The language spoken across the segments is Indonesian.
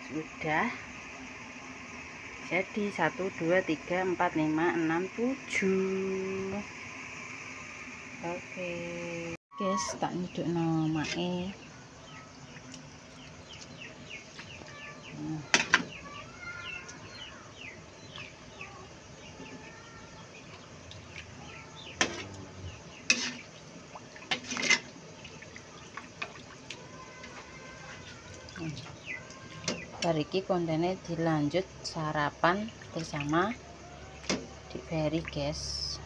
Sudah jadi 1 2 3 4 5 6 7. Oke guys, tak nyedukno mae. Bariki kontennya dilanjut sarapan bersama Dik Ferry guys.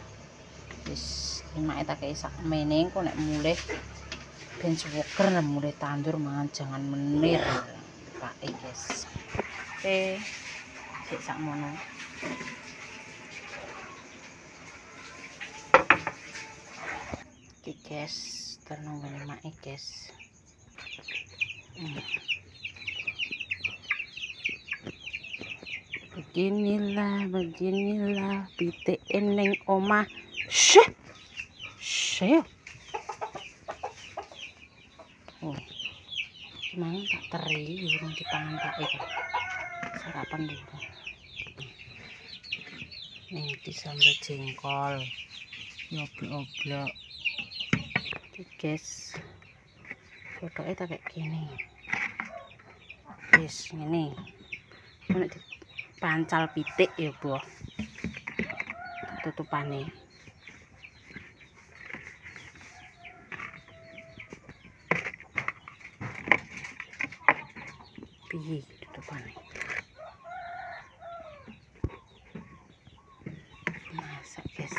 Wis lima eta kei sak meneng kok nek mulih ben suker mulih tandur mangan jangan menir Pak guys. Oke sik sakmono. Iki guys terno ngene mae guys. Beginilah pitik ning omah. Syeh. Oh. Gimana tak teri urung dipangan Pak sarapan dulu. Nih disambal jengkol. Oblok-oblok. Iki guys. Fotoke tak kayak gini. Wis ngene. Nek pancal pitik ya boh tutupane piye tutupane masak guys.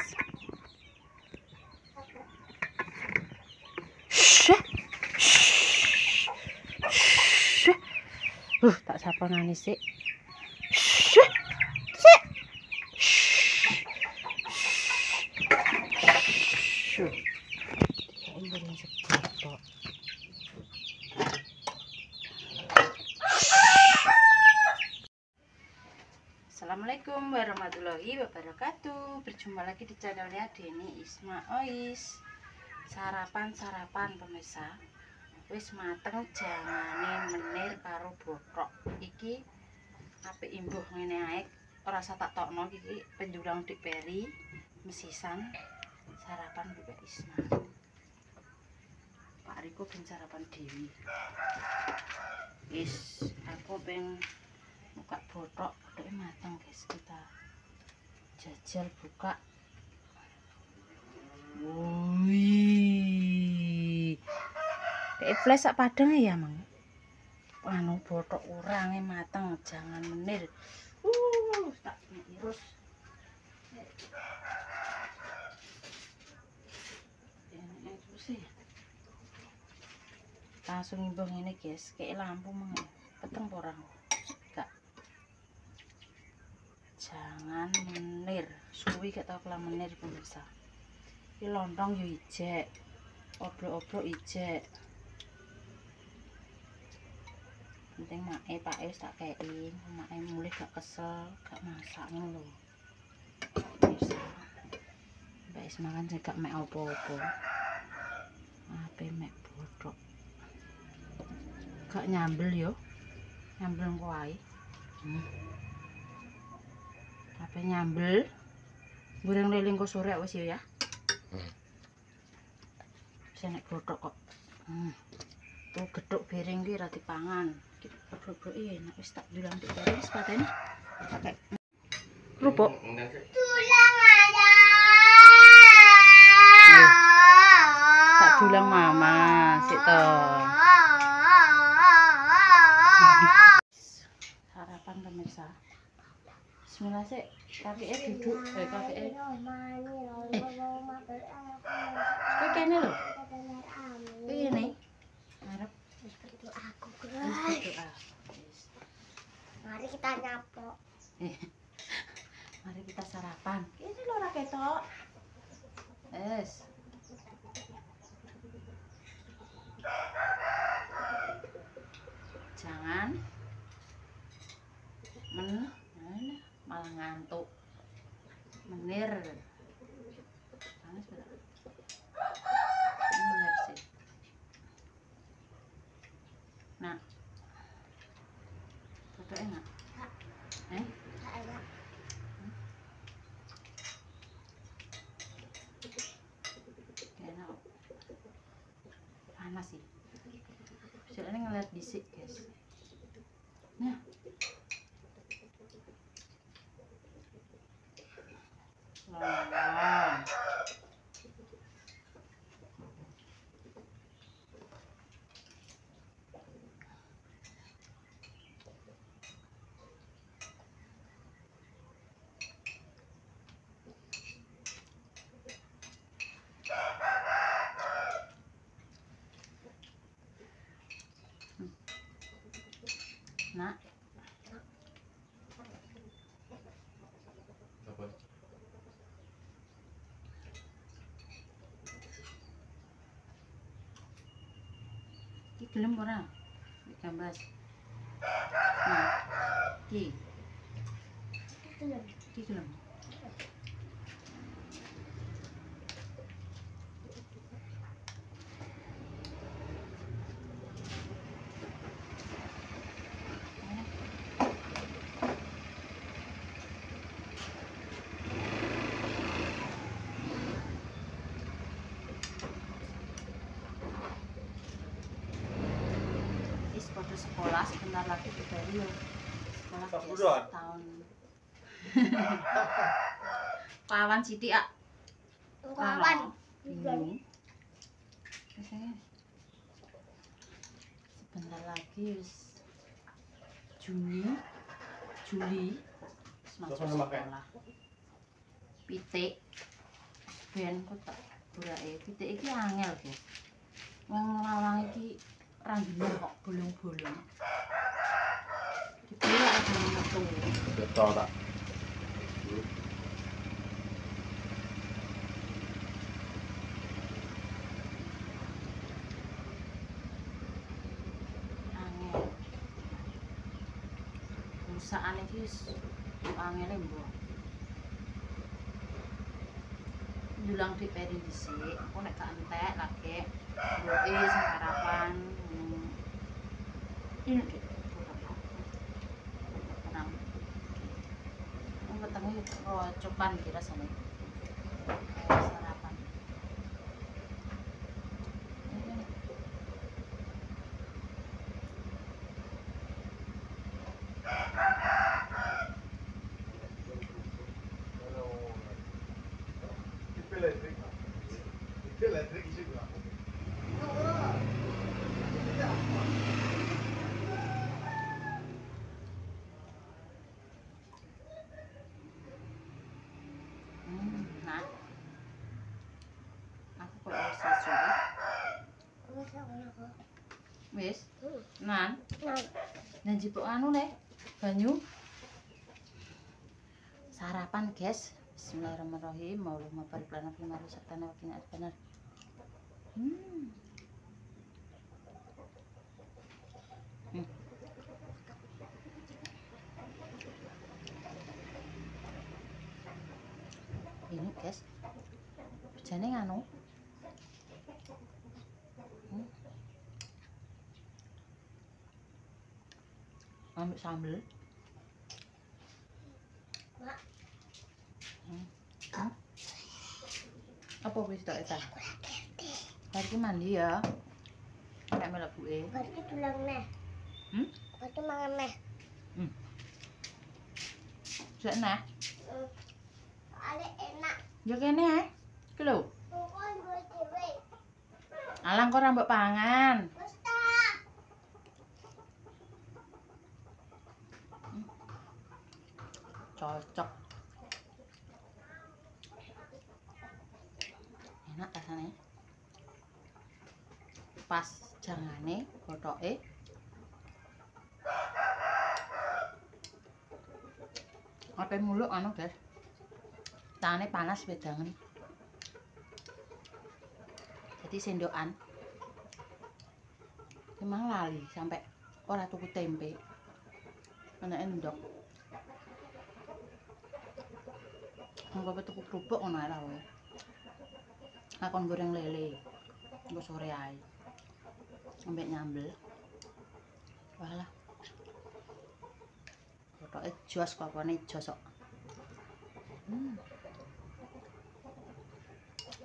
Tak saponane sik. Assalamualaikum warahmatullahi wabarakatuh. Berjumpa lagi di channelnya Deni Isma Ois. Sarapan pemirsa. Wis mateng jangane menir karo botok. Iki apik imbuh ngene ae. Ora usah tak tokno iki penjulang Dik Ferry mesisan sarapan Mbak Isma. Pak Riko ben sarapan dewi. Wis aku pengen buka botok matang guys, kita jajal buka. Wih kayak flash sak padang ya mang. Anu botok urange matang jangan menir. Tak irus. Langsung imbang ini guys, kayak lampu mang. Peteng porang. Jangan menir, suwi gak tau kelam menir pemirsa. Ini lontong yo ijek, obrok-obrok ijek. Penting mae Pak tak kei, mae mulih gak kesel, gak masak ngono lho. Pemirsa, Mbak Isma kan gak mek opo-opo. Ape mek botok. Gak nyambel yo, nyambel engko ae. Apa nyambel goreng lele kok sore wis ya. Senek botok kok. Tuh gedhok bereng ki ra dipangan. Botok enak wis tak dulang Dik Ferry wis pateni. Pakai kerupuk. Dulang ayah. Tak dulang mama sik to. Sarapan pemirsa. Bismillah sik, kakeknya duduk, kakeknya kok kene lho? Piye nih? Arep berdoa aku guys. Mari kita nyapok. Mari kita sarapan. Ini lho ora ketok. Wes. Jangan malah ngantuk menir panas bener sih. Nah Gak enak. Eh? Gak enak. Panas sih. Soalnya ngeliat bisik, guys. Nah. Wow. Nak. Apa? Iki gelem ora? Gambas. Nah. Iki. Iki gelem. Pada sekolah sebentar lagi baru sekolah guys, tahun kawan Siti ah kawan bingung sebentar lagi Juli masuk sekolah pitik ben kok tak burake pitik iki angel guys wong lawang iki ranggine kok bolong-bolong. Dipira ada metu. Betul tak? Angel. Usahane iki wis angele mbok. Dulang diperi dhisik, aku nek gak entek lagi mboke sarapan. Ini deh, tenang. Wetenge rocokan iki rasane. Sarapan. Elektrik isi berapa? Nah. Aku kok wis sasuwi. Wis? Nan. Dan jipuk anu le, banyu. Sarapan, guys. Bismillahirrahmanirrahim. Allahumma barik lana fima razaqtana wa qina adzabannar. Ini guys, bejane nganu. Ambil sambel. Apa wis tak eta? Hari mandi ya. Nek mlebuke. Berarti tulang neh. Berarti mangan neh. Sik nah. Soalnya enak. Ya kene ae. Iki lho. Pokoknya gue dewe. Alang kok ora mbok pangan. Wes ta. Cocok. Enak rasane. Pas jangane, gothoke. Ape muluk anu, guys. Tangane panas wedangen. Jadi sendokan. Emang lali sampai ora tuku tempe. Ana endok. Engko tuku kerupuk ngono ae lah. Akon goreng lele. Engko sore ae. Ambek nyambel. Walah. Ketoke jos kokone jos kok.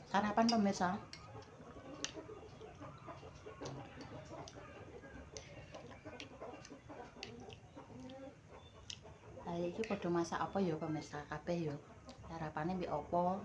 Sarapan pemirsa. Lah iki padha masak apa ya pemirsa kabeh ya. Sarapane mbek apa?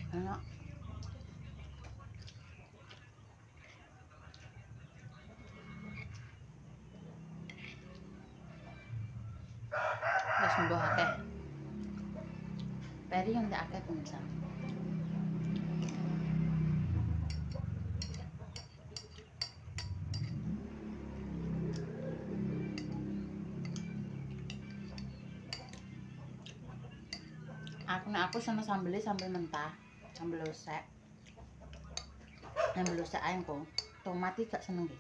Enak. Wis mbah akeh. Peri yang tak akeh pemirsa. Aku seneng sambelnya sambel mentah, sambel osek. Sambel osek ae kok. Tomat iki gak seneng iki.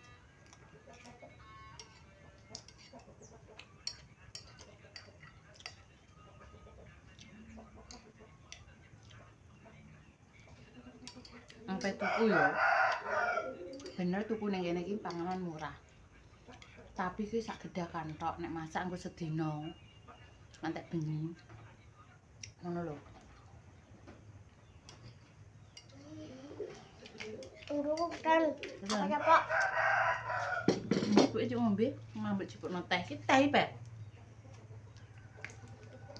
Sampai tuku ya. Bener tuku ning kene iki panganan murah. Tapi ki sak gedakan tok nek masak engko sedina. Ngantek bengi. Ngono lho. Tunggu kan. Apa Pak? Ibu iki ngombe, ngambil jupukno teh. Iki teh Pet.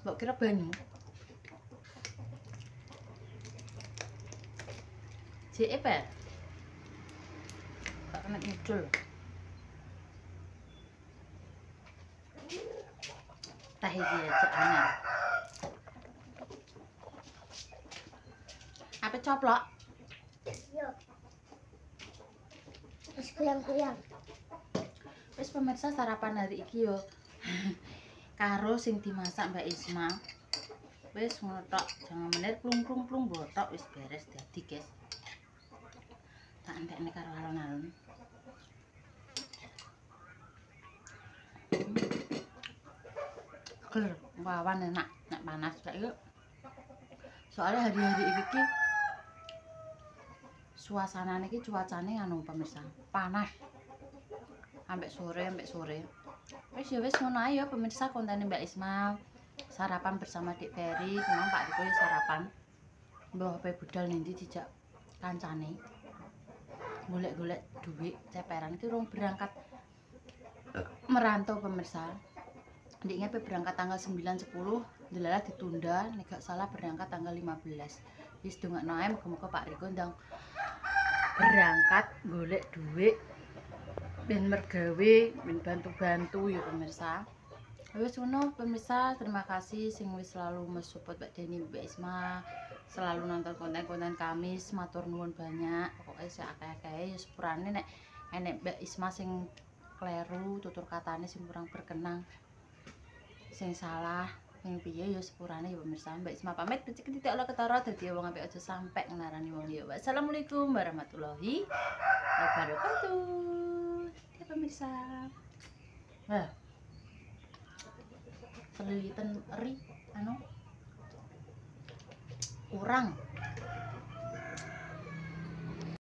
Mbok kira banyu. Jeke Pet. Gak kena ngidul. Teh iki aja anyar. Apa coplok? Yo. Wis kuyang-kuyang. Wis pemirsa sarapan hari iki yo. Karo sing dimasak Mbak Isma. Wis ngono tok, jangan menit plung botok wis beres dadi, guys. Tak entekne karo alon-alon. Ger, wawan enak, nek panas kayak yuk. Soalnya hari-hari iki suasanane iki cuacane anu pemirsa, panas. Sampai sore. Wis ya wis ngono ae ya pemirsa kontene Mbak Isma. Sarapan bersama Dik Ferry, memang Pak Riko ya sarapan. Mbah ape budal nendi dijak kancane. Golek-golek duit ceperan iki urung berangkat merantau pemirsa. Ndiknya berangkat tanggal 9-10, delalah ditunda, nek gak salah berangkat tanggal 15. Wis dongakno ae muga-muga Pak Riko ndang berangkat golek duit ben mergawe, ben bantu-bantu ya pemirsa. Wis ngono pemirsa, terima kasih sing wis selalu mensupport Mbak Deni, Mbak Isma, selalu nonton konten-konten kami, matur nuwun banyak. Pokoknya sing akeh-akeh ya sepurane nek enek Mbak Isma sing kleru, tutur katane sing kurang berkenan, sing salah, sing piye ya sepurane ya pemirsa. Mbak Isma pamit, becik titik olah ketara dadi wong apik aja sampe ngenarani wong liya. Wassalamualaikum warahmatullahi wabarakatuh. Ya pemirsa. Wah. Selilitan eri anu kurang